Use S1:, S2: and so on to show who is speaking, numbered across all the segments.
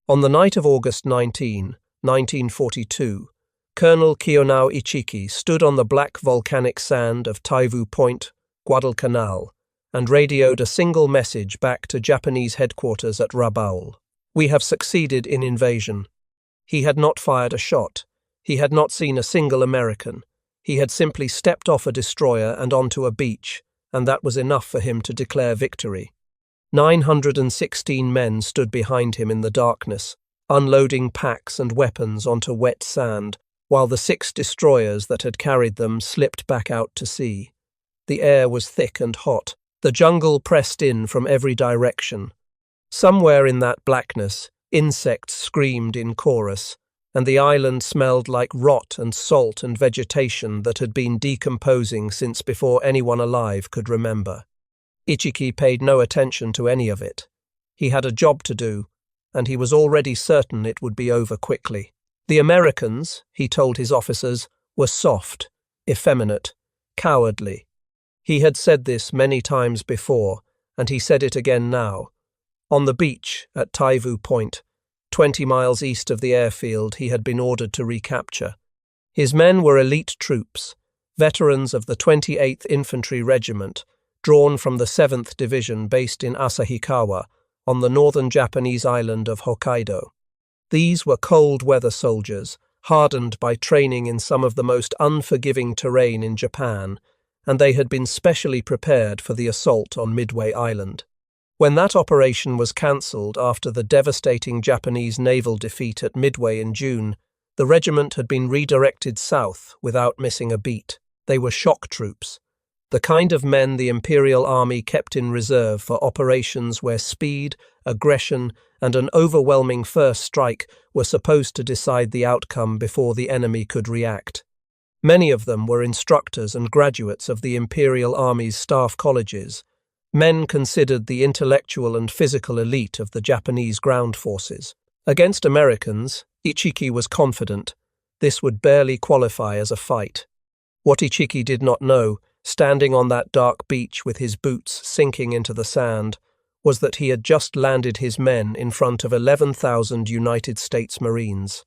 S1: On the night of August 19, 1942, Colonel Kiyonao Ichiki stood on the black volcanic sand of Taivu Point, Guadalcanal, and radioed a single message back to Japanese headquarters at Rabaul. "We have succeeded in invasion." He had not fired a shot. He had not seen a single American. He had simply stepped off a destroyer and onto a beach, and that was enough for him to declare victory. 916 men stood behind him in the darkness, unloading packs and weapons onto wet sand, while the 6 destroyers that had carried them slipped back out to sea. The air was thick and hot. The jungle pressed in from every direction. Somewhere in that blackness, insects screamed in chorus, and the island smelled like rot and salt and vegetation that had been decomposing since before anyone alive could remember. Ichiki paid no attention to any of it. He had a job to do, and he was already certain it would be over quickly. The Americans, he told his officers, were soft, effeminate, cowardly. He had said this many times before, and he said it again now. On the beach at Taivu Point, 20 miles east of the airfield he had been ordered to recapture. His men were elite troops, veterans of the 28th Infantry Regiment, drawn from the 7th Division based in Asahikawa, on the northern Japanese island of Hokkaido. These were cold-weather soldiers, hardened by training in some of the most unforgiving terrain in Japan, and they had been specially prepared for the assault on Midway Island. When that operation was cancelled after the devastating Japanese naval defeat at Midway in June, the regiment had been redirected south without missing a beat. They were shock troops, the kind of men the Imperial Army kept in reserve for operations where speed, aggression, and an overwhelming first strike were supposed to decide the outcome before the enemy could react. Many of them were instructors and graduates of the Imperial Army's staff colleges, men considered the intellectual and physical elite of the Japanese ground forces. Against Americans, Ichiki was confident this would barely qualify as a fight. What Ichiki did not know, standing on that dark beach with his boots sinking into the sand, was that he had just landed his men in front of 11,000 United States Marines.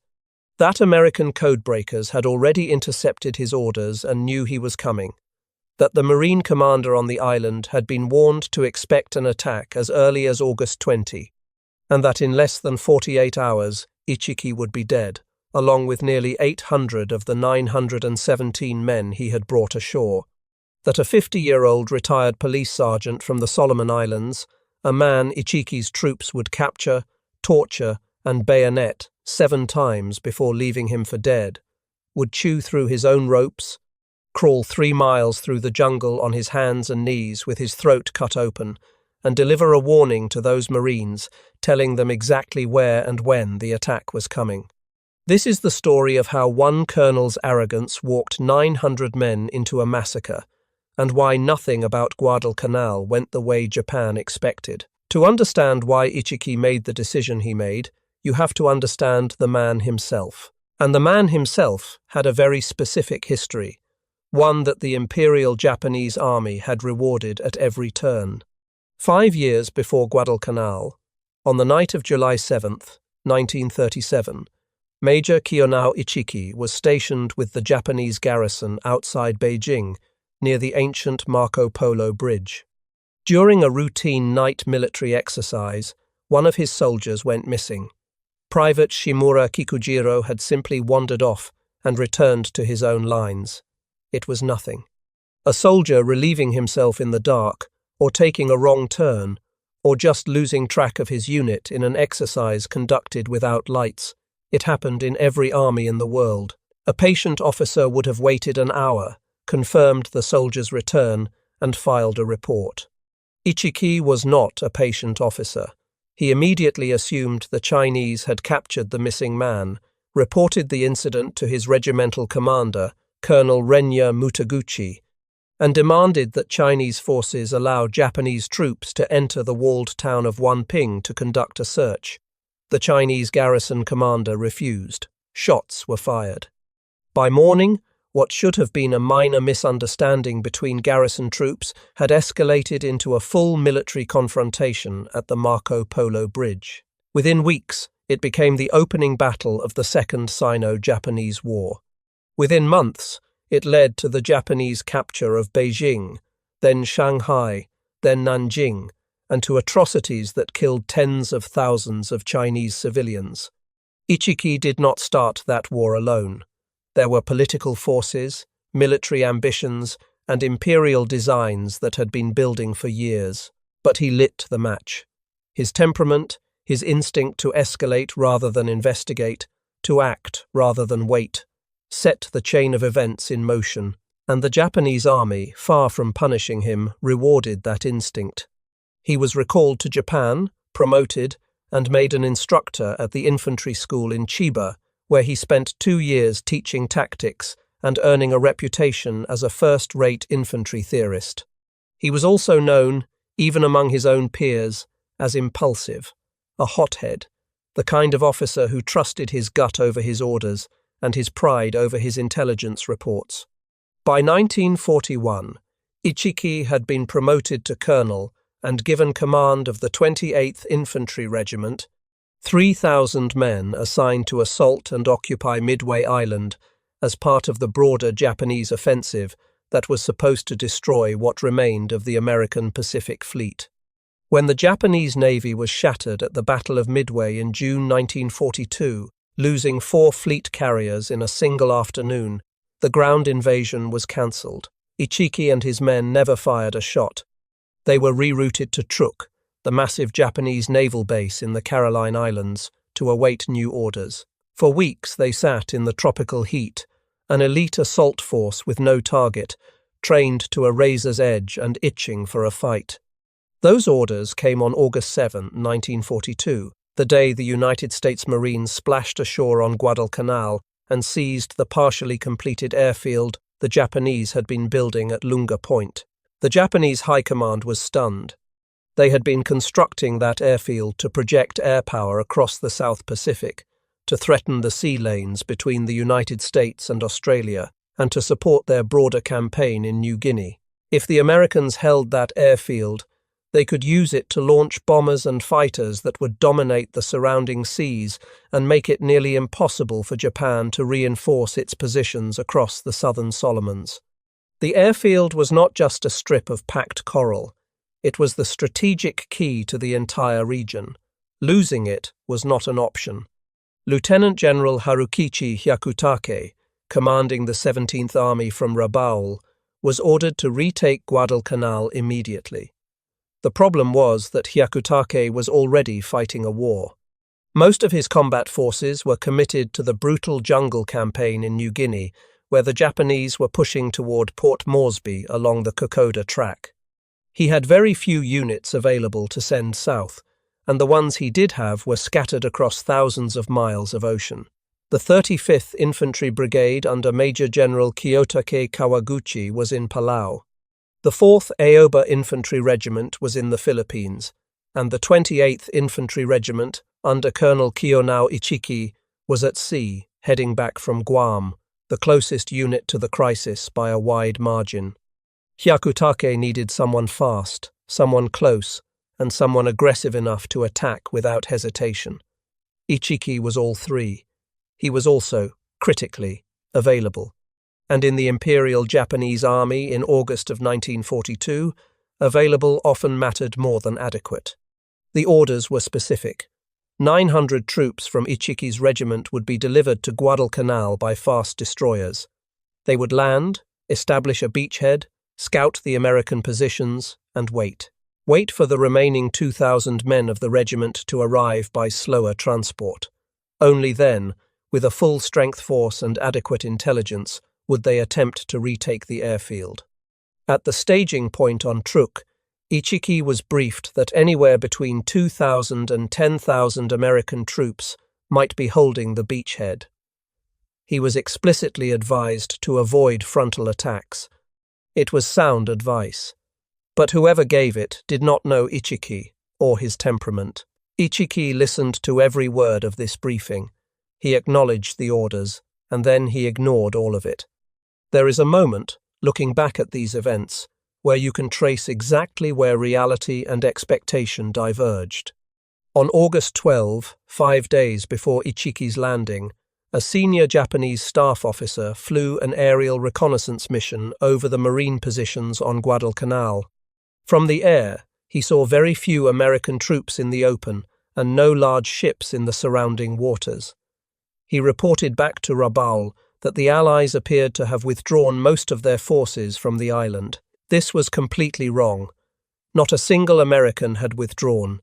S1: That American codebreakers had already intercepted his orders and knew he was coming, that the Marine commander on the island had been warned to expect an attack as early as August 20, and that in less than 48 hours Ichiki would be dead, along with nearly 800 of the 917 men he had brought ashore. That a 50-year-old retired police sergeant from the Solomon Islands, a man Ichiki's troops would capture, torture, and bayonet 7 times before leaving him for dead, would chew through his own ropes, crawl 3 miles through the jungle on his hands and knees with his throat cut open, and deliver a warning to those Marines, telling them exactly where and when the attack was coming. This is the story of how one colonel's arrogance walked 900 men into a massacre, and why nothing about Guadalcanal went the way Japan expected. To understand why Ichiki made the decision he made, you have to understand the man himself. And the man himself had a very specific history, one that the Imperial Japanese Army had rewarded at every turn. 5 years before Guadalcanal, on the night of July 7th, 1937, Major Kiyonao Ichiki was stationed with the Japanese garrison outside Beijing, near the ancient Marco Polo Bridge. During a routine night military exercise, one of his soldiers went missing. Private Shimura Kikujiro had simply wandered off and returned to his own lines. It was nothing. A soldier relieving himself in the dark, or taking a wrong turn, or just losing track of his unit in an exercise conducted without lights. It happened in every army in the world. A patient officer would have waited an hour, confirmed the soldier's return, and filed a report. Ichiki was not a patient officer. He immediately assumed the Chinese had captured the missing man, reported the incident to his regimental commander, Colonel Renya Mutaguchi, and demanded that Chinese forces allow Japanese troops to enter the walled town of Wanping to conduct a search. The Chinese garrison commander refused. Shots were fired. By morning, what should have been a minor misunderstanding between garrison troops had escalated into a full military confrontation at the Marco Polo Bridge. Within weeks, It became the opening battle of the Second Sino-Japanese War. Within months, it led to the Japanese capture of Beijing, then Shanghai, then Nanking, and to atrocities that killed tens of thousands of Chinese civilians. Ichiki did not start that war alone. There were political forces, military ambitions, and imperial designs that had been building for years. But he lit the match. His temperament, his instinct to escalate rather than investigate, to act rather than wait, set the chain of events in motion, and the Japanese army, far from punishing him, rewarded that instinct. He was recalled to Japan, promoted, and made an instructor at the infantry school in Chiba, where he spent 2 years teaching tactics and earning a reputation as a first-rate infantry theorist. He was also known, even among his own peers, as impulsive, a hothead, the kind of officer who trusted his gut over his orders and his pride over his intelligence reports. By 1941, Ichiki had been promoted to colonel and given command of the 28th Infantry Regiment, 3,000 men assigned to assault and occupy Midway Island as part of the broader Japanese offensive that was supposed to destroy what remained of the American Pacific Fleet. When the Japanese Navy was shattered at the Battle of Midway in June 1942, losing 4 fleet carriers in a single afternoon, the ground invasion was cancelled. Ichiki and his men never fired a shot. They were rerouted to Truk, the massive Japanese naval base in the Caroline Islands, to await new orders. For weeks they sat in the tropical heat, an elite assault force with no target, trained to a razor's edge and itching for a fight. Those orders came on August 7, 1942, the day the United States Marines splashed ashore on Guadalcanal and seized the partially completed airfield the Japanese had been building at Lunga Point. The Japanese High Command was stunned. They had been constructing that airfield to project air power across the South Pacific, to threaten the sea lanes between the United States and Australia, and to support their broader campaign in New Guinea. If the Americans held that airfield, they could use it to launch bombers and fighters that would dominate the surrounding seas and make it nearly impossible for Japan to reinforce its positions across the southern Solomons. The airfield was not just a strip of packed coral. It was the strategic key to the entire region. Losing it was not an option. Lieutenant General Harukichi Hyakutake, commanding the 17th Army from Rabaul, was ordered to retake Guadalcanal immediately. The problem was that Hyakutake was already fighting a war. Most of his combat forces were committed to the brutal jungle campaign in New Guinea, where the Japanese were pushing toward Port Moresby along the Kokoda Track. He had very few units available to send south, and the ones he did have were scattered across thousands of miles of ocean. The 35th Infantry Brigade under Major General Kiyotake Kawaguchi was in Palau. The 4th Aoba Infantry Regiment was in the Philippines, and the 28th Infantry Regiment under Colonel Kiyonao Ichiki was at sea, heading back from Guam, the closest unit to the crisis by a wide margin. Hyakutake needed someone fast, someone close, and someone aggressive enough to attack without hesitation. Ichiki was all three. He was also, critically, available. And in the Imperial Japanese Army in August of 1942, available often mattered more than adequate. The orders were specific. 900 troops from Ichiki's regiment would be delivered to Guadalcanal by fast destroyers. They would land, establish a beachhead, scout the American positions, and wait. Wait for the remaining 2,000 men of the regiment to arrive by slower transport. Only then, with a full-strength force and adequate intelligence, would they attempt to retake the airfield. At the staging point on Truk, Ichiki was briefed that anywhere between 2,000 and 10,000 American troops might be holding the beachhead. He was explicitly advised to avoid frontal attacks. It was sound advice. But whoever gave it did not know Ichiki or his temperament. Ichiki listened to every word of this briefing. He acknowledged the orders, and then he ignored all of it. There is a moment, looking back at these events, where you can trace exactly where reality and expectation diverged. On August 12, 5 days before Ichiki's landing, a senior Japanese staff officer flew an aerial reconnaissance mission over the marine positions on Guadalcanal. From the air, he saw very few American troops in the open and no large ships in the surrounding waters. He reported back to Rabaul that the Allies appeared to have withdrawn most of their forces from the island. This was completely wrong. Not a single American had withdrawn.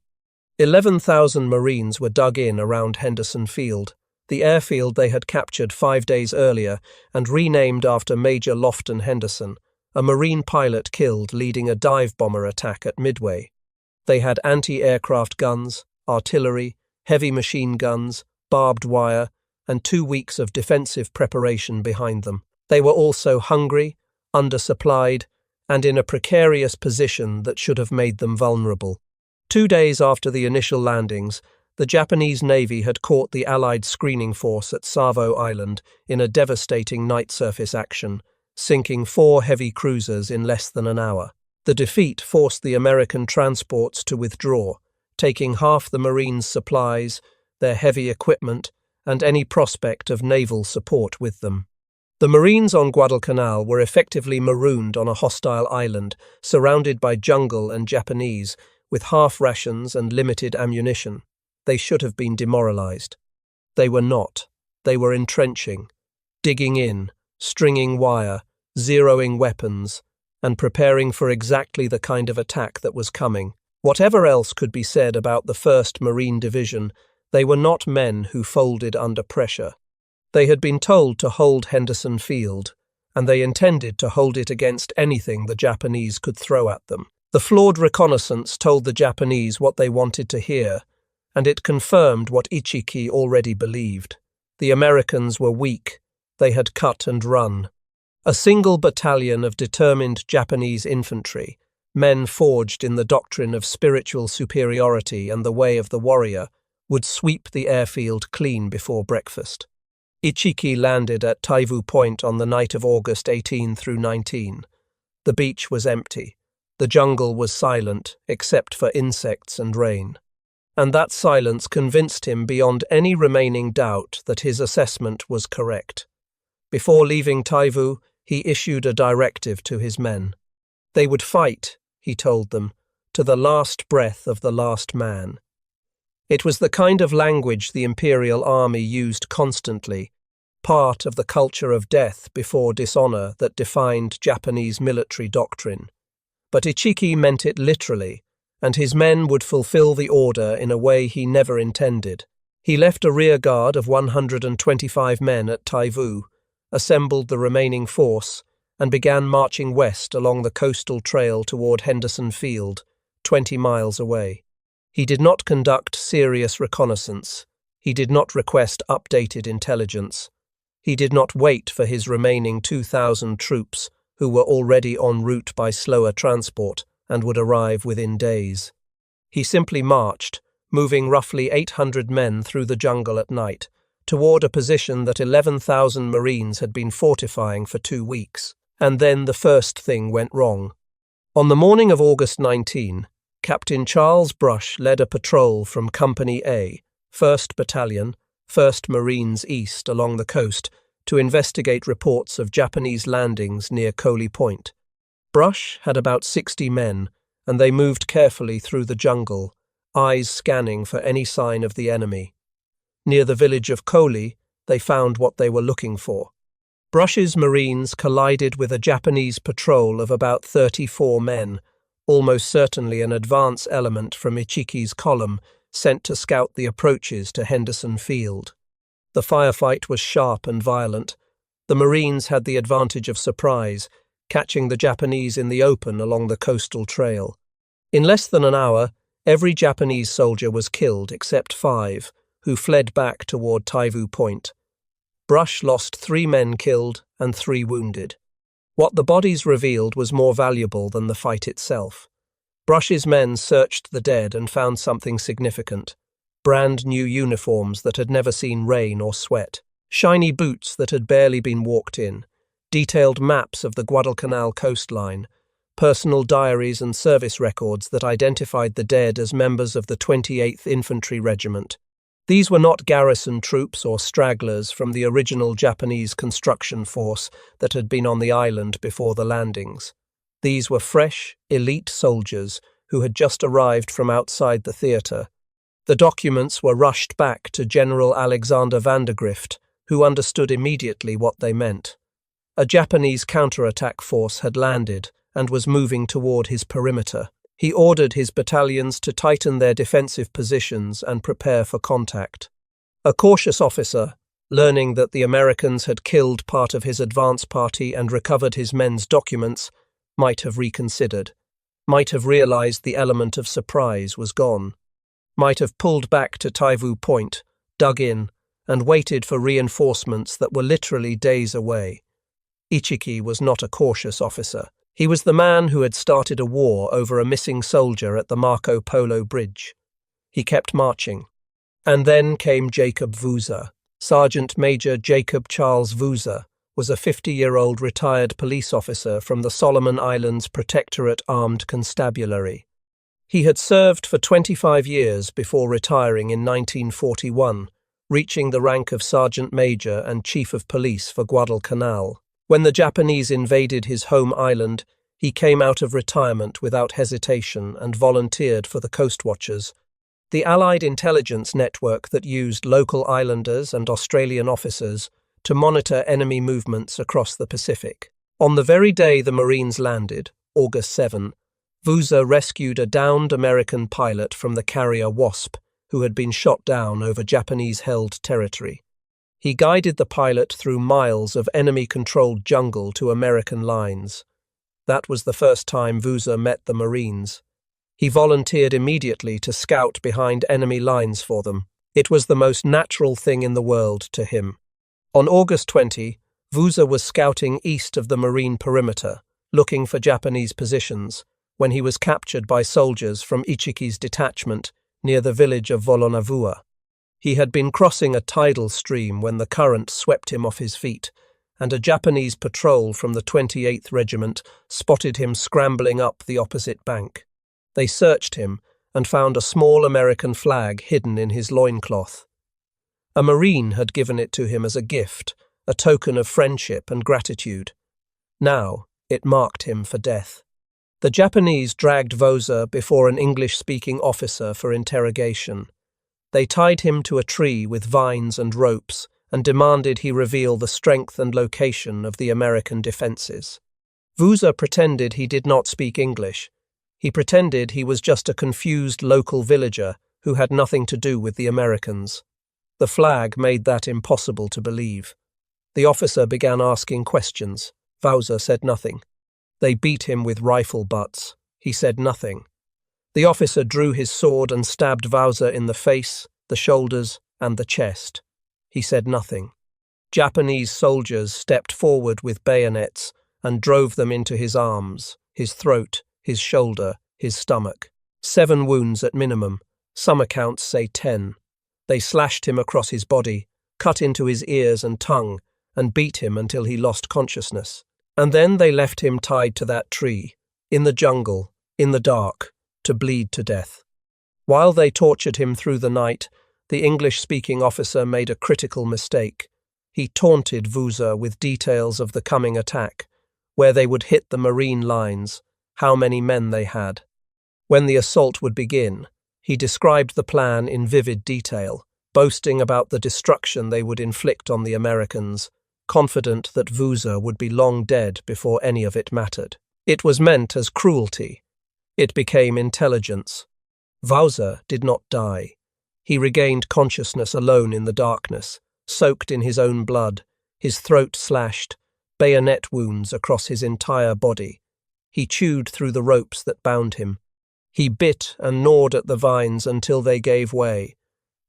S1: 11,000 Marines were dug in around Henderson Field, the airfield they had captured 5 days earlier and renamed after Major Lofton Henderson, a Marine pilot killed leading a dive bomber attack at Midway. They had anti-aircraft guns, artillery, heavy machine guns, barbed wire, and 2 weeks of defensive preparation behind them. They were also hungry, undersupplied, and in a precarious position that should have made them vulnerable. 2 days after the initial landings, the Japanese Navy had caught the Allied screening force at Savo Island in a devastating night surface action, sinking 4 heavy cruisers in less than an hour. The defeat forced the American transports to withdraw, taking half the Marines' supplies, their heavy equipment, and any prospect of naval support with them. The Marines on Guadalcanal were effectively marooned on a hostile island, surrounded by jungle and Japanese, with half rations and limited ammunition. They should have been demoralized. They were not. They were entrenching, digging in, stringing wire, zeroing weapons, and preparing for exactly the kind of attack that was coming. Whatever else could be said about the 1st Marine Division, they were not men who folded under pressure. They had been told to hold Henderson Field, and they intended to hold it against anything the Japanese could throw at them. The flawed reconnaissance told the Japanese what they wanted to hear, and it confirmed what Ichiki already believed. The Americans were weak. They had cut and run. A single battalion of determined Japanese infantry, men forged in the doctrine of spiritual superiority and the way of the warrior, would sweep the airfield clean before breakfast. Ichiki landed at Taivu Point on the night of August 18 through 19. The beach was empty. The jungle was silent, except for insects and rain. And that silence convinced him beyond any remaining doubt that his assessment was correct. Before leaving Taivu, he issued a directive to his men. They would fight, he told them, to the last breath of the last man. It was the kind of language the Imperial Army used constantly, part of the culture of death before dishonor that defined Japanese military doctrine. But Ichiki meant it literally, and his men would fulfill the order in a way he never intended. He left a rear guard of 125 men at Taivu, assembled the remaining force, and began marching west along the coastal trail toward Henderson Field, 20 miles away. He did not conduct serious reconnaissance. He did not request updated intelligence. He did not wait for his remaining 2,000 troops, who were already en route by slower transport and would arrive within days. He simply marched, moving roughly 800 men through the jungle at night, toward a position that 11,000 Marines had been fortifying for 2 weeks. And then the first thing went wrong. On the morning of August 19, Captain Charles Brush led a patrol from Company A, 1st Battalion, 1st Marines East along the coast to investigate reports of Japanese landings near Coley Point. Brush had about 60 men, and they moved carefully through the jungle, eyes scanning for any sign of the enemy. Near the village of Coley, they found what they were looking for. Brush's Marines collided with a Japanese patrol of about 34 men, almost certainly an advance element from Ichiki's column sent to scout the approaches to Henderson Field. The firefight was sharp and violent. The Marines had the advantage of surprise, catching the Japanese in the open along the coastal trail. In less than an hour, every Japanese soldier was killed except 5, who fled back toward Taivu Point. Brush lost 3 men killed and 3 wounded. What the bodies revealed was more valuable than the fight itself. Brush's men searched the dead and found something significant. Brand new uniforms that had never seen rain or sweat, shiny boots that had barely been walked in, detailed maps of the Guadalcanal coastline, personal diaries and service records that identified the dead as members of the 28th Infantry Regiment. These were not garrison troops or stragglers from the original Japanese construction force that had been on the island before the landings. These were fresh, elite soldiers who had just arrived from outside the theatre. The documents were rushed back to General Alexander Vandergrift, who understood immediately what they meant. A Japanese counterattack force had landed and was moving toward his perimeter. He ordered his battalions to tighten their defensive positions and prepare for contact. A cautious officer, learning that the Americans had killed part of his advance party and recovered his men's documents, might have reconsidered, might have realized the element of surprise was gone, might have pulled back to Taivu Point, dug in, and waited for reinforcements that were literally days away. Ichiki was not a cautious officer. He was the man who had started a war over a missing soldier at the Marco Polo Bridge. He kept marching. And then came Jacob Vuza. Sergeant Major Jacob Charles Vuza was a 50-year-old retired police officer from the Solomon Islands Protectorate Armed Constabulary. He had served for 25 years before retiring in 1941, reaching the rank of Sergeant Major and Chief of Police for Guadalcanal. When the Japanese invaded his home island, he came out of retirement without hesitation and volunteered for the Coast Watchers, the Allied intelligence network that used local islanders and Australian officers to monitor enemy movements across the Pacific. On the very day the Marines landed, August 7, Vuza rescued a downed American pilot from the carrier Wasp, who had been shot down over Japanese-held territory. He guided the pilot through miles of enemy-controlled jungle to American lines. That was the first time Vuza met the Marines. He volunteered immediately to scout behind enemy lines for them. It was the most natural thing in the world to him. On August 20, Vuza was scouting east of the marine perimeter, looking for Japanese positions, when he was captured by soldiers from Ichiki's detachment near the village of Volonavua. He had been crossing a tidal stream when the current swept him off his feet, and a Japanese patrol from the 28th Regiment spotted him scrambling up the opposite bank. They searched him and found a small American flag hidden in his loincloth. A Marine had given it to him as a gift, a token of friendship and gratitude. Now it marked him for death. The Japanese dragged Vuza before an English-speaking officer for interrogation. They tied him to a tree with vines and ropes and demanded he reveal the strength and location of the American defenses. Vuza pretended he did not speak English. He pretended he was just a confused local villager who had nothing to do with the Americans. The flag made that impossible to believe. The officer began asking questions. Vuza said nothing. They beat him with rifle butts. He said nothing. The officer drew his sword and stabbed Vuza in the face, the shoulders, and the chest. He said nothing. Japanese soldiers stepped forward with bayonets and drove them into his arms, his throat, his shoulder, his stomach. 7 wounds at minimum. Some accounts say 10. They slashed him across his body, cut into his ears and tongue, and beat him until he lost consciousness. And then they left him tied to that tree, in the jungle, in the dark, to bleed to death. While they tortured him through the night, the English-speaking officer made a critical mistake. He taunted Vuza with details of the coming attack, where they would hit the marine lines, how many men they had. When the assault would begin, he described the plan in vivid detail, boasting about the destruction they would inflict on the Americans, confident that Vuza would be long dead before any of it mattered. It was meant as cruelty. It became intelligence. Vuza did not die. He regained consciousness alone in the darkness, soaked in his own blood, his throat slashed, bayonet wounds across his entire body. He chewed through the ropes that bound him. He bit and gnawed at the vines until they gave way,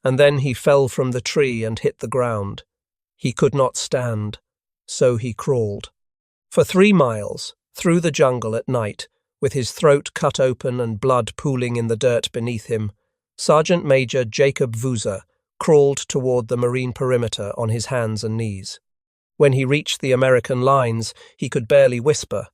S1: and then he fell from the tree and hit the ground. He could not stand, so he crawled. For 3 miles, through the jungle at night, with his throat cut open and blood pooling in the dirt beneath him, Sergeant Major Jacob Vuza crawled toward the marine perimeter on his hands and knees. When he reached the American lines, he could barely whisper.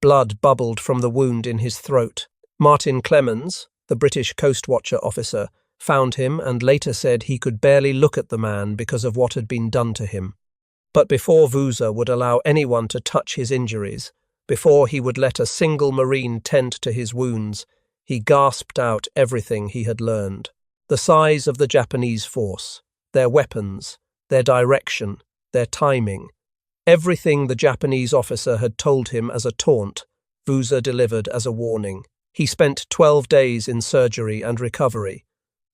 S1: Blood bubbled from the wound in his throat. Martin Clemens, the British Coast Watcher officer, found him and later said he could barely look at the man because of what had been done to him. But before Vuza would allow anyone to touch his injuries, before he would let a single Marine tend to his wounds, he gasped out everything he had learned. The size of the Japanese force, their weapons, their direction, their timing. Everything the Japanese officer had told him as a taunt, Vuza delivered as a warning. He spent 12 days in surgery and recovery.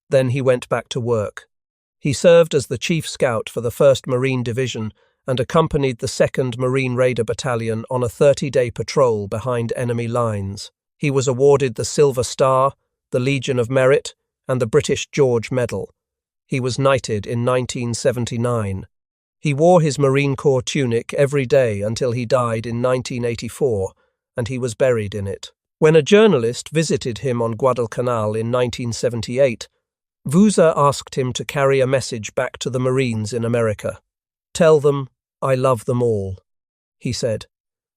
S1: Then he went back to work. He served as the chief scout for the 1st Marine Division and accompanied the 2nd Marine Raider Battalion on a 30-day patrol behind enemy lines. He was awarded the Silver Star, the Legion of Merit, and the British George Medal. He was knighted in 1979. He wore his Marine Corps tunic every day until he died in 1984, and he was buried in it. When a journalist visited him on Guadalcanal in 1978, Vuza asked him to carry a message back to the Marines in America. "Tell them, I love them all," he said.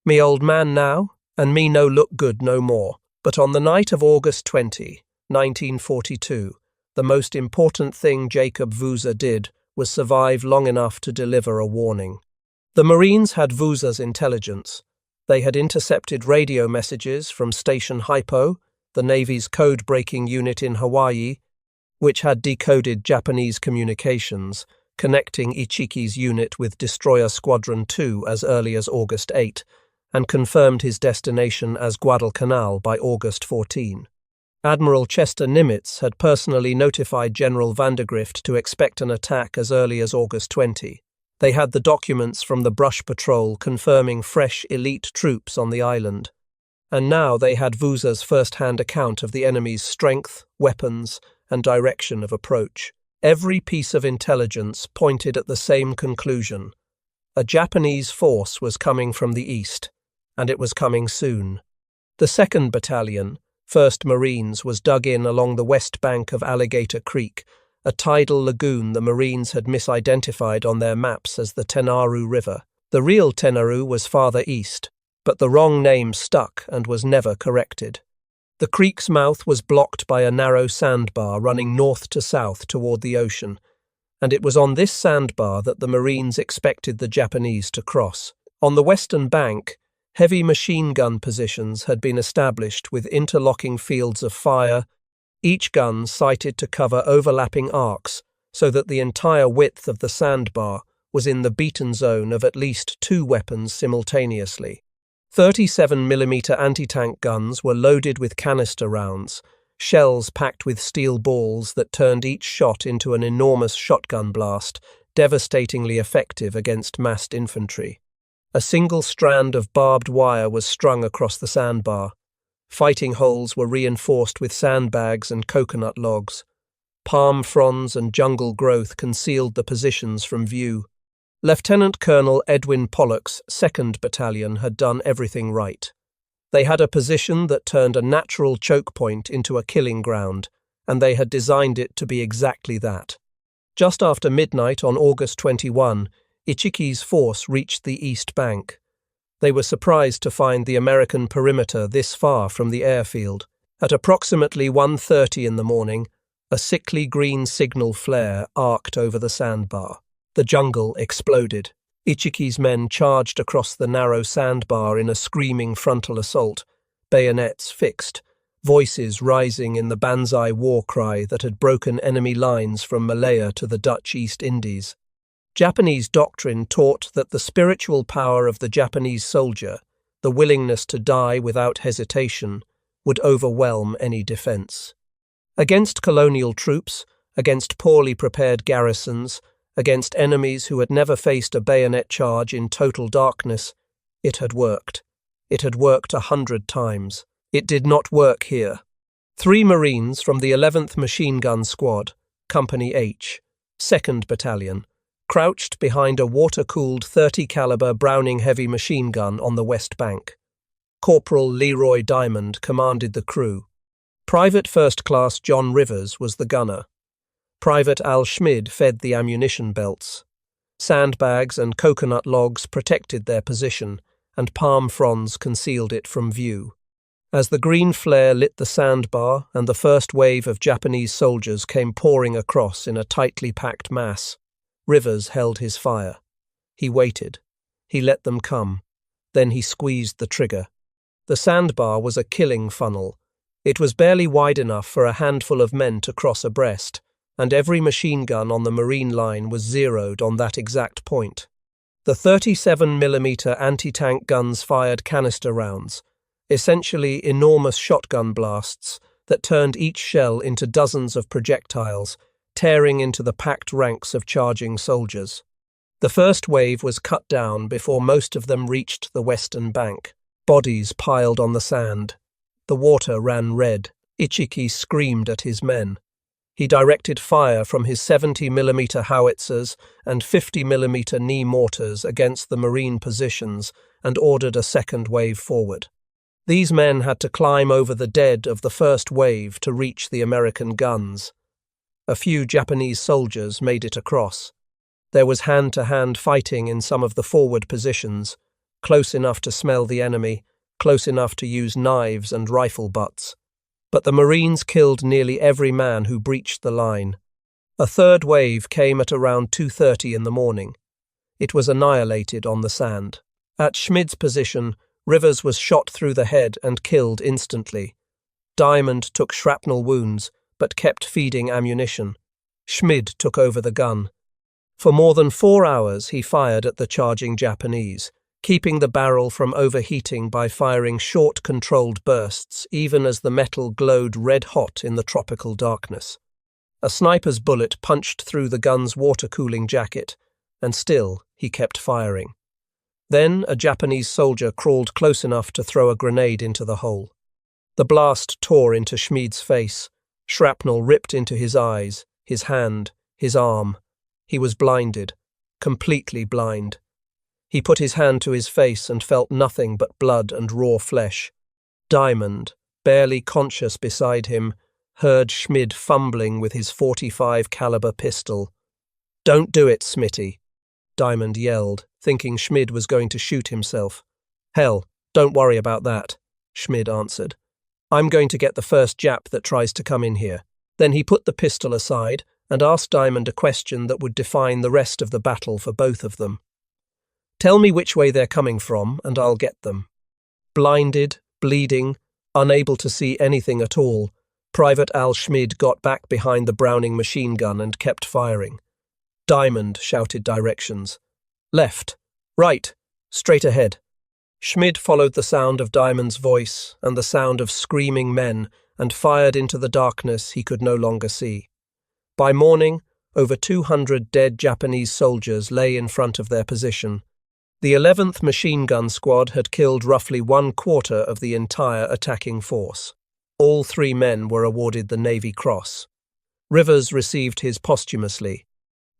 S1: "Me old man now, and me no look good no more." But on the night of August 20, 1942, the most important thing Jacob Vuza did was survive long enough to deliver a warning. The Marines had Vuza's intelligence. They had intercepted radio messages from Station Hypo, the Navy's code-breaking unit in Hawaii, which had decoded Japanese communications, connecting Ichiki's unit with Destroyer Squadron 2 as early as August 8, and confirmed his destination as Guadalcanal by August 14. Admiral Chester Nimitz had personally notified General Vandergrift to expect an attack as early as August 20. They had the documents from the Brush Patrol confirming fresh elite troops on the island. And now they had Vuza's first-hand account of the enemy's strength, weapons, and direction of approach. Every piece of intelligence pointed at the same conclusion. A Japanese force was coming from the east, and it was coming soon. The 2nd Battalion, 1st Marines, was dug in along the west bank of Alligator Creek, a tidal lagoon the Marines had misidentified on their maps as the Tenaru River. The real Tenaru was farther east, but the wrong name stuck and was never corrected. The creek's mouth was blocked by a narrow sandbar running north to south toward the ocean, and it was on this sandbar that the Marines expected the Japanese to cross. On the western bank, heavy machine gun positions had been established with interlocking fields of fire, each gun sighted to cover overlapping arcs so that the entire width of the sandbar was in the beaten zone of at least 2 weapons simultaneously. 37mm anti-tank guns were loaded with canister rounds, shells packed with steel balls that turned each shot into an enormous shotgun blast, devastatingly effective against massed infantry. A single strand of barbed wire was strung across the sandbar. Fighting holes were reinforced with sandbags and coconut logs. Palm fronds and jungle growth concealed the positions from view. Lieutenant Colonel Edwin Pollock's 2nd Battalion had done everything right. They had a position that turned a natural choke point into a killing ground, and they had designed it to be exactly that. Just after midnight on August 21, Ichiki's force reached the east bank. They were surprised to find the American perimeter this far from the airfield. At approximately 1:30 in the morning, a sickly green signal flare arced over the sandbar. The jungle exploded. Ichiki's men charged across the narrow sandbar in a screaming frontal assault, bayonets fixed, voices rising in the Banzai war cry that had broken enemy lines from Malaya to the Dutch East Indies. Japanese doctrine taught that the spiritual power of the Japanese soldier, the willingness to die without hesitation, would overwhelm any defense. Against colonial troops, against poorly prepared garrisons, against enemies who had never faced a bayonet charge in total darkness, it had worked. It had worked 100 times. It did not work here. 3 Marines from the 11th Machine Gun Squad, Company H, 2nd Battalion, crouched behind a water-cooled 30 caliber Browning heavy machine gun on the west bank. Corporal Leroy Diamond commanded the crew. Private First Class John Rivers was the gunner. Private Al Schmid fed the ammunition belts. Sandbags and coconut logs protected their position, and palm fronds concealed it from view. As the green flare lit the sandbar and the first wave of Japanese soldiers came pouring across in a tightly packed mass, Rivers held his fire. He waited. He let them come. Then he squeezed the trigger. The sandbar was a killing funnel. It was barely wide enough for a handful of men to cross abreast, and every machine gun on the Marine line was zeroed on that exact point. The 37mm anti-tank guns fired canister rounds, essentially enormous shotgun blasts that turned each shell into dozens of projectiles, tearing into the packed ranks of charging soldiers. The first wave was cut down before most of them reached the western bank. Bodies piled on the sand. The water ran red. Ichiki screamed at his men. He directed fire from his 70mm howitzers and 50mm knee mortars against the Marine positions and ordered a second wave forward. These men had to climb over the dead of the first wave to reach the American guns. A few Japanese soldiers made it across. There was hand-to-hand fighting in some of the forward positions, close enough to smell the enemy, close enough to use knives and rifle butts. But the Marines killed nearly every man who breached the line. A third wave came at around 2:30 in the morning. It was annihilated on the sand. At Schmid's position, Rivers was shot through the head and killed instantly. Diamond took shrapnel wounds, but kept feeding ammunition. Schmid took over the gun. For more than 4 hours he fired at the charging Japanese, keeping the barrel from overheating by firing short, controlled bursts, even as the metal glowed red-hot in the tropical darkness. A sniper's bullet punched through the gun's water-cooling jacket, and still he kept firing. Then a Japanese soldier crawled close enough to throw a grenade into the hole. The blast tore into Schmid's face. Shrapnel ripped into his eyes, his hand, his arm. He was blinded, completely blind. He put his hand to his face and felt nothing but blood and raw flesh. Diamond, barely conscious beside him, heard Schmid fumbling with his .45 caliber pistol. "Don't do it, Smitty," Diamond yelled, thinking Schmid was going to shoot himself. "Hell, don't worry about that," Schmid answered. "I'm going to get the first Jap that tries to come in here." Then he put the pistol aside and asked Diamond a question that would define the rest of the battle for both of them. "Tell me which way they're coming from, and I'll get them." Blinded, bleeding, unable to see anything at all, Private Al Schmid got back behind the Browning machine gun and kept firing. Diamond shouted directions. "Left, right, straight ahead." Schmid followed the sound of Diamond's voice and the sound of screaming men and fired into the darkness he could no longer see. By morning, over 200 dead Japanese soldiers lay in front of their position. The 11th Machine Gun Squad had killed roughly 1/4 of the entire attacking force. All 3 men were awarded the Navy Cross. Rivers received his posthumously.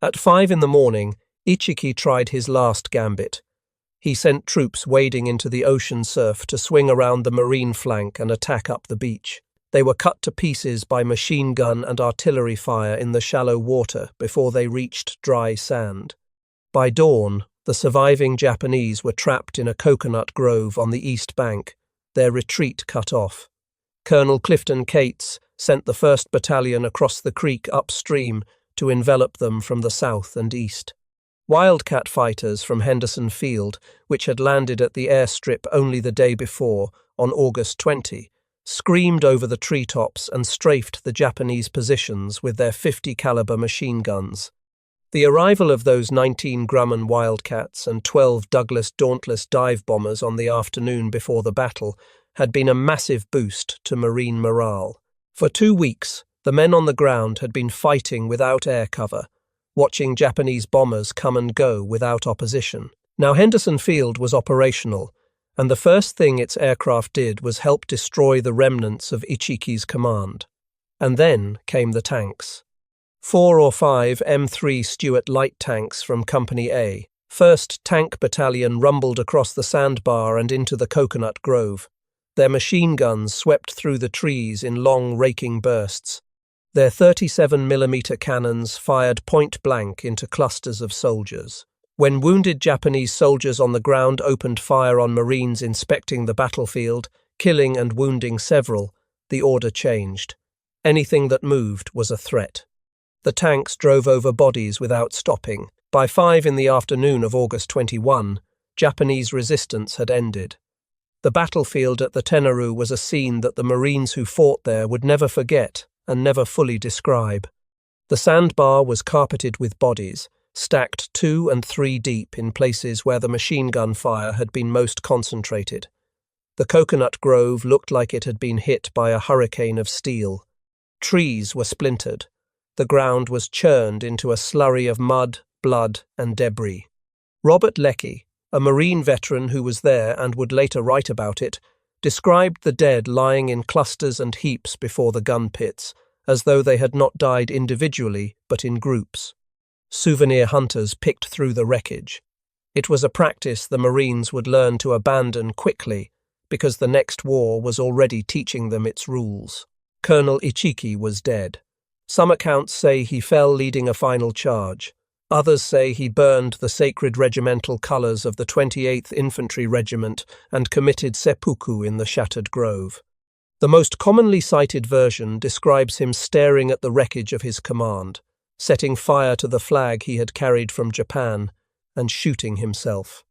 S1: At 5 in the morning, Ichiki tried his last gambit. He sent troops wading into the ocean surf to swing around the Marine flank and attack up the beach. They were cut to pieces by machine gun and artillery fire in the shallow water before they reached dry sand. By dawn, the surviving Japanese were trapped in a coconut grove on the east bank, their retreat cut off. Colonel Clifton Cates sent the 1st Battalion across the creek upstream to envelop them from the south and east. Wildcat fighters from Henderson Field, which had landed at the airstrip only the day before, on August 20, screamed over the treetops and strafed the Japanese positions with their 50 caliber machine guns. The arrival of those 19 Grumman Wildcats and 12 Douglas Dauntless dive bombers on the afternoon before the battle had been a massive boost to Marine morale. For 2 weeks, the men on the ground had been fighting without air cover, watching Japanese bombers come and go without opposition. Now Henderson Field was operational, and the first thing its aircraft did was help destroy the remnants of Ichiki's command. And then came the tanks. 4 or 5 M3 Stuart light tanks from Company A. 1st Tank Battalion rumbled across the sandbar and into the coconut grove. Their machine guns swept through the trees in long raking bursts. Their 37mm cannons fired point-blank into clusters of soldiers. When wounded Japanese soldiers on the ground opened fire on Marines inspecting the battlefield, killing and wounding several, the order changed. Anything that moved was a threat. The tanks drove over bodies without stopping. By 5 in the afternoon of August 21, Japanese resistance had ended. The battlefield at the Tenaru was a scene that the Marines who fought there would never forget and never fully describe. The sandbar was carpeted with bodies, stacked 2 and 3 deep in places where the machine gun fire had been most concentrated. The coconut grove looked like it had been hit by a hurricane of steel. Trees were splintered. The ground was churned into a slurry of mud, blood, and debris. Robert Leckie, a Marine veteran who was there and would later write about it, described the dead lying in clusters and heaps before the gun pits, as though they had not died individually but in groups. Souvenir hunters picked through the wreckage. It was a practice the Marines would learn to abandon quickly, because the next war was already teaching them its rules. Colonel Ichiki was dead. Some accounts say he fell leading a final charge. Others say he burned the sacred regimental colours of the 28th Infantry Regiment and committed seppuku in the shattered grove. The most commonly cited version describes him staring at the wreckage of his command, setting fire to the flag he had carried from Japan, and shooting himself.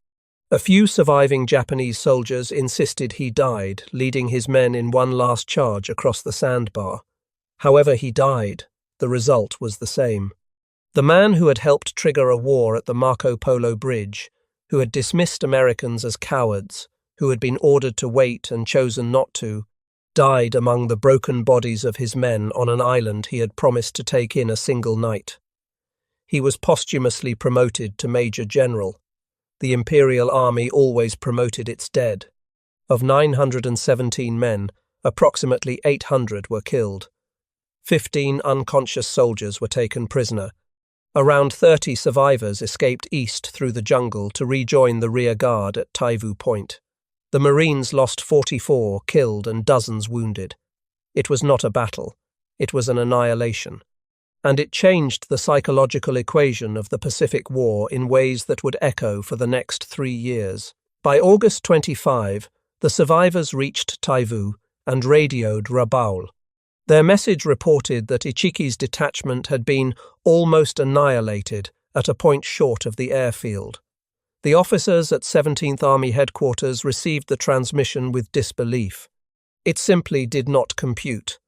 S1: A few surviving Japanese soldiers insisted he died, leading his men in one last charge across the sandbar. However he died, the result was the same. The man who had helped trigger a war at the Marco Polo Bridge, who had dismissed Americans as cowards, who had been ordered to wait and chosen not to, died among the broken bodies of his men on an island he had promised to take in a single night. He was posthumously promoted to Major General. The Imperial Army always promoted its dead. Of 917 men, approximately 800 were killed. 15 unconscious soldiers were taken prisoner. Around 30 survivors escaped east through the jungle to rejoin the rear guard at Taivu Point. The Marines lost 44 killed and dozens wounded. It was not a battle. It was an annihilation. And it changed the psychological equation of the Pacific War in ways that would echo for the next 3 years. By August 25, the survivors reached Taivu and radioed Rabaul. Their message reported that Ichiki's detachment had been almost annihilated at a point short of the airfield. The officers at 17th Army headquarters received the transmission with disbelief. It simply did not compute.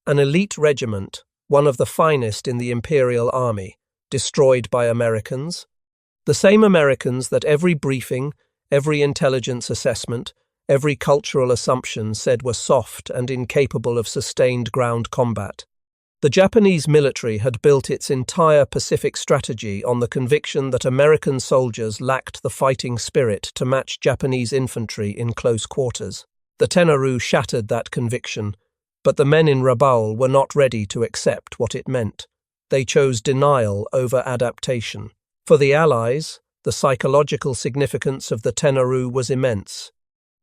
S1: An elite regiment, one of the finest in the Imperial Army, destroyed by Americans? The same Americans that every briefing, every intelligence assessment, every cultural assumption said were soft and incapable of sustained ground combat. The Japanese military had built its entire Pacific strategy on the conviction that American soldiers lacked the fighting spirit to match Japanese infantry in close quarters. The Tenaru shattered that conviction, but the men in Rabaul were not ready to accept what it meant. They chose denial over adaptation. For the Allies, the psychological significance of the Tenaru was immense.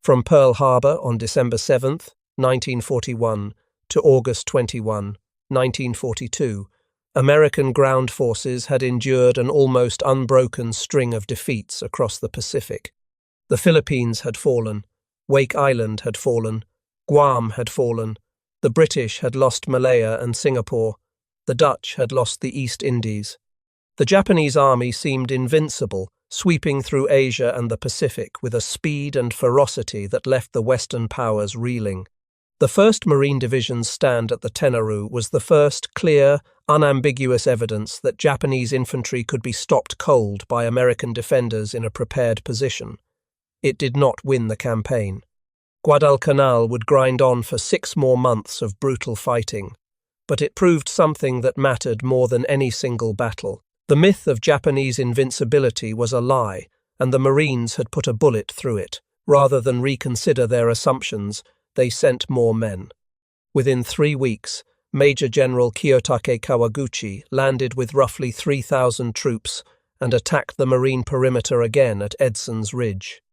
S1: From Pearl Harbor on December 7, 1941, to August 21, 1942, American ground forces had endured an almost unbroken string of defeats across the Pacific. The Philippines had fallen, Wake Island had fallen, Guam had fallen, the British had lost Malaya and Singapore, the Dutch had lost the East Indies. The Japanese army seemed invincible, sweeping through Asia and the Pacific with a speed and ferocity that left the Western powers reeling. The 1st Marine Division's stand at the Tenaru was the first clear, unambiguous evidence that Japanese infantry could be stopped cold by American defenders in a prepared position. It did not win the campaign. Guadalcanal would grind on for 6 more months of brutal fighting, but it proved something that mattered more than any single battle. The myth of Japanese invincibility was a lie, and the Marines had put a bullet through it. Rather than reconsider their assumptions, they sent more men. Within 3 weeks, Major General Kiyotake Kawaguchi landed with roughly 3,000 troops and attacked the Marine perimeter again at Edson's Ridge.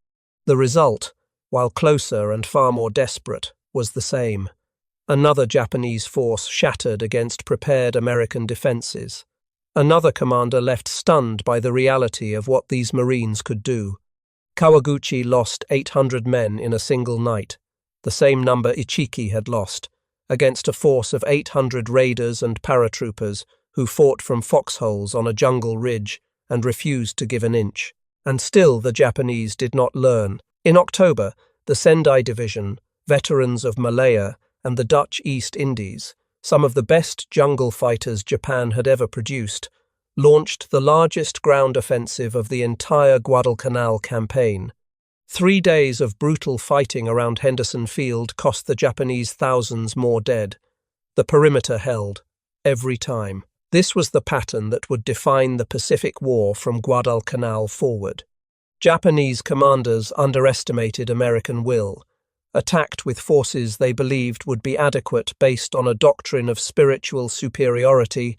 S1: The result, while closer and far more desperate, was the same. Another Japanese force shattered against prepared American defenses. Another commander left stunned by the reality of what these Marines could do. Kawaguchi lost 800 men in a single night, the same number Ichiki had lost, against a force of 800 raiders and paratroopers who fought from foxholes on a jungle ridge and refused to give an inch. And still the Japanese did not learn. In October, the Sendai Division, veterans of Malaya and the Dutch East Indies, some of the best jungle fighters Japan had ever produced, launched the largest ground offensive of the entire Guadalcanal campaign. 3 days of brutal fighting around Henderson Field cost the Japanese thousands more dead. The perimeter held, every time. This was the pattern that would define the Pacific War from Guadalcanal forward. Japanese commanders underestimated American will, attacked with forces they believed would be adequate based on a doctrine of spiritual superiority,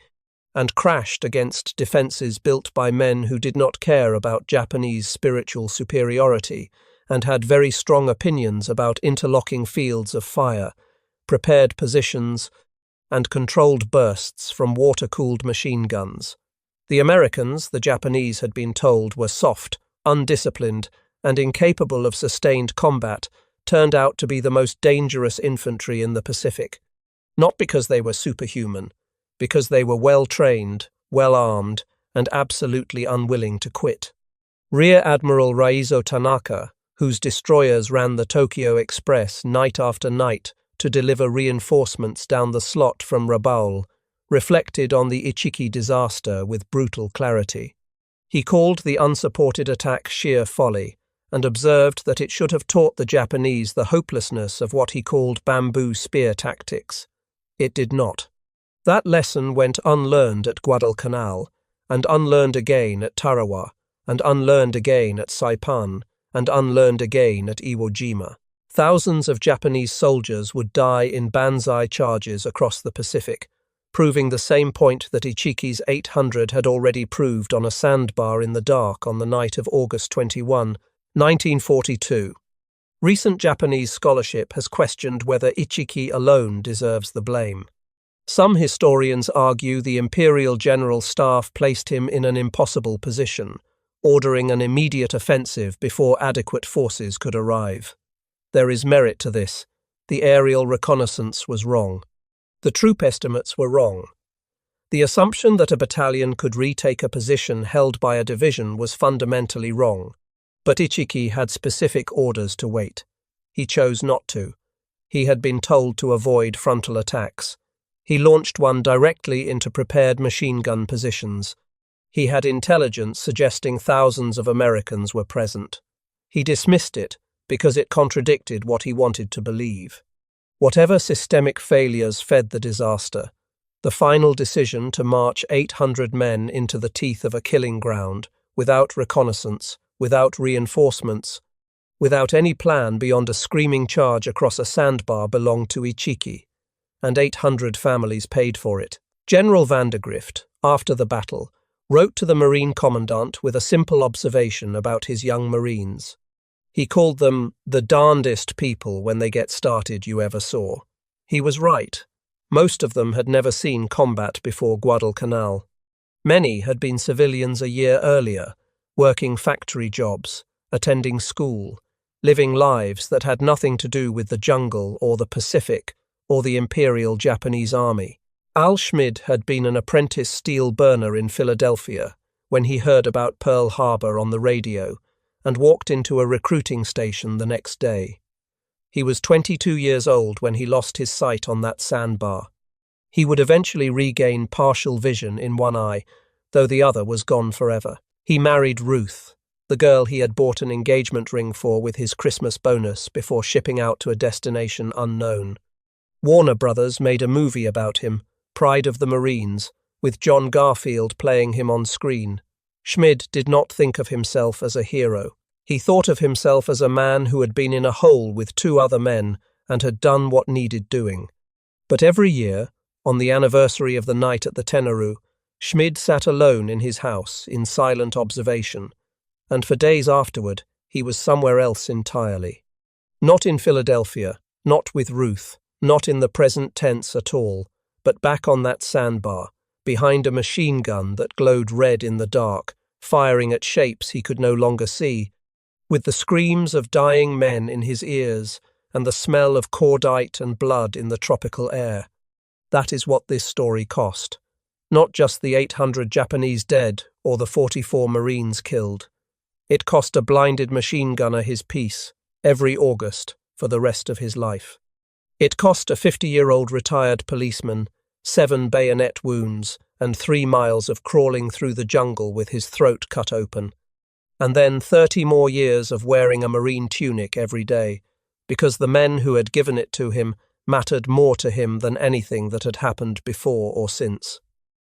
S1: and crashed against defenses built by men who did not care about Japanese spiritual superiority and had very strong opinions about interlocking fields of fire, prepared positions, and controlled bursts from water-cooled machine guns. The Americans, the Japanese had been told, were soft, undisciplined, and incapable of sustained combat, turned out to be the most dangerous infantry in the Pacific. Not because they were superhuman, because they were well-trained, well-armed, and absolutely unwilling to quit. Rear Admiral Raizo Tanaka, whose destroyers ran the Tokyo Express night after night to deliver reinforcements down the slot from Rabaul, reflected on the Ichiki disaster with brutal clarity. He called the unsupported attack sheer folly, and observed that it should have taught the Japanese the hopelessness of what he called bamboo spear tactics. It did not. That lesson went unlearned at Guadalcanal, and unlearned again at Tarawa, and unlearned again at Saipan, and unlearned again at Iwo Jima. Thousands of Japanese soldiers would die in banzai charges across the Pacific, proving the same point that Ichiki's 800 had already proved on a sandbar in the dark on the night of August 21, 1942. Recent Japanese scholarship has questioned whether Ichiki alone deserves the blame. Some historians argue the Imperial General Staff placed him in an impossible position, ordering an immediate offensive before adequate forces could arrive. There is merit to this. The aerial reconnaissance was wrong. The troop estimates were wrong. The assumption that a battalion could retake a position held by a division was fundamentally wrong. But Ichiki had specific orders to wait. He chose not to. He had been told to avoid frontal attacks. He launched one directly into prepared machine gun positions. He had intelligence suggesting thousands of Americans were present. He dismissed it because it contradicted what he wanted to believe. Whatever systemic failures fed the disaster, the final decision to march 800 men into the teeth of a killing ground, without reconnaissance, without reinforcements, without any plan beyond a screaming charge across a sandbar, belonged to Ichiki, and 800 families paid for it. General Vandergrift, after the battle, wrote to the Marine Commandant with a simple observation about his young Marines. He called them the darndest people when they get started you ever saw. He was right. Most of them had never seen combat before Guadalcanal. Many had been civilians a year earlier, working factory jobs, attending school, living lives that had nothing to do with the jungle or the Pacific or the Imperial Japanese Army. Al Schmid had been an apprentice steel burner in Philadelphia when he heard about Pearl Harbor on the radio and walked into a recruiting station the next day. He was 22 years old when he lost his sight on that sandbar. He would eventually regain partial vision in one eye, though the other was gone forever. He married Ruth, the girl he had bought an engagement ring for with his Christmas bonus before shipping out to a destination unknown. Warner Brothers made a movie about him, Pride of the Marines, with John Garfield playing him on screen. Schmid did not think of himself as a hero. He thought of himself as a man who had been in a hole with 2 other men and had done what needed doing. But every year, on the anniversary of the night at the Tenaru, Schmid sat alone in his house in silent observation, and for days afterward he was somewhere else entirely. Not in Philadelphia, not with Ruth, not in the present tense at all, but back on that sandbar, behind a machine gun that glowed red in the dark, firing at shapes he could no longer see, with the screams of dying men in his ears and the smell of cordite and blood in the tropical air. That is what this story cost. Not just the 800 Japanese dead or the 44 Marines killed. It cost a blinded machine gunner his peace every August for the rest of his life. It cost a 50-year-old retired policeman 7 bayonet wounds and 3 miles of crawling through the jungle with his throat cut open. And then 30 more years of wearing a marine tunic every day, because the men who had given it to him mattered more to him than anything that had happened before or since.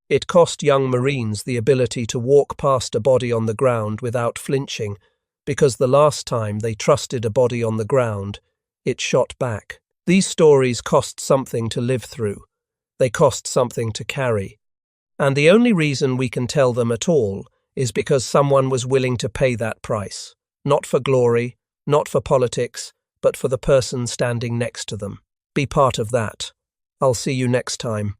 S1: It cost young Marines the ability to walk past a body on the ground without flinching, because the last time they trusted a body on the ground, it shot back. These stories cost something to live through. They cost something to carry. And the only reason we can tell them at all is because someone was willing to pay that price. Not for glory, not for politics, but for the person standing next to them. Be part of that. I'll see you next time.